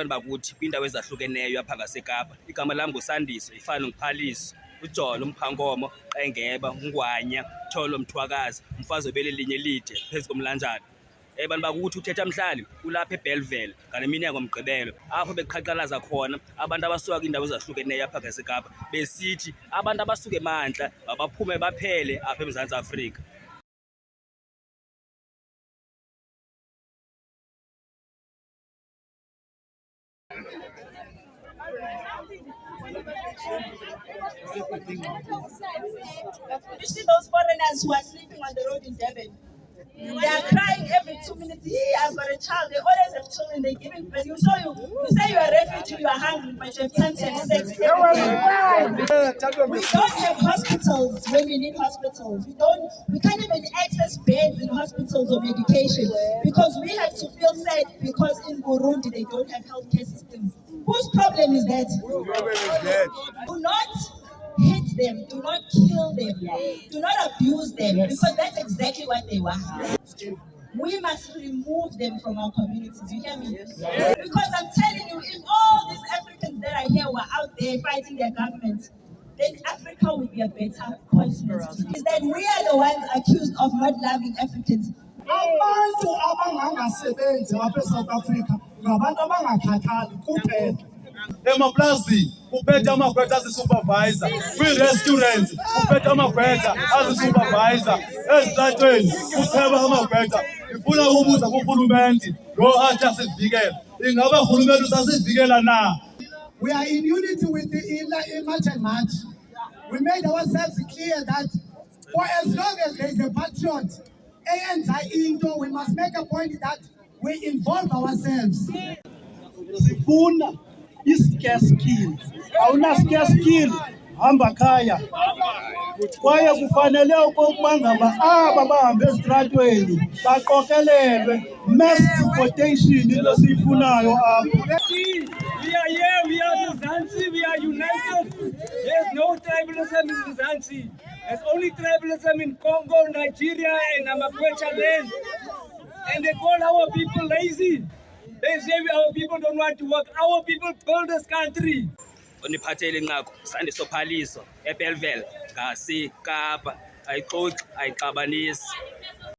abantu bakuthi kwiindawo ezahlukeneyo apha ngaseKapa. Igama lam nguSandiso, ifana nguPhaliso, uJolo, uMphankomo, Qengeba, uNgwanya, Tholo, Mthwakazi, umfazi obele linye elide phezu komlanjana. Bantu bakuthi uthetha mhlali ulapha eBellville ngale mini yangoMgqibelo apho beqhaqhalaza khona abantu abasuka kwiindawo ezahlukeneyo apha ngaseKapa besithi abantu abasuka emantla mabaphume baphele apha eMzantsi Afrika. You see those foreigners who are sleeping on the road in Durban? They are crying every 2 minutes. I've got a child. They always have children. They're giving birth. You say you are a refugee, you are hungry, but you have time to have sex every day. We don't have hospitals when we need hospitals. We can't even access beds in hospitals or medication because we have to feel sad because in Burundi they don't have healthcare systems. Whose problem is that? Whose problem is that? Do not hit them, do not kill them, do not abuse them, because that's exactly what they want. We must remove them from our communities, you hear me? Because I'm telling you, if all these Africans that are here were out there fighting their government, then Africa would be a better continent. Is that we are the ones accused of not loving Africans. Abantu abangasebenzi lapha eSouth Africa ngabantu abangakhathali kuphela. Emaplazini uphethe amagqwetha azisupervisor, kwi-restaurants uphethe amagqwetha azisupervisor, ezitratweni kuphela amagqwetha. Ngifuna ukubuza kuhulumeni lo athi asivikele. Ingaba uhulumeni usasivikela na? We are in unity with the March and March. We made ourselves clear that for as long as there is a patriot, we must make a point that we involve ourselves. Sifuna iscare skill. Awuna scare skill hamba khaya. Kwaye kufanele ukuba ngaba aba bahamba ezitratweni baqokelelwe mass deportation lo sifunayo apha. We are here, we are Mzansi, we are united. There's no tribalism in Mzansi. There's only tribalism in Congo, Nigeria, and Amagwecha land. And they call our people lazy. They say our people don't want to work. Our people build this country. Oniphathele nqaku Sandiso Phaliso eBellville ngaseKapa ayixoxi ayixabanisi.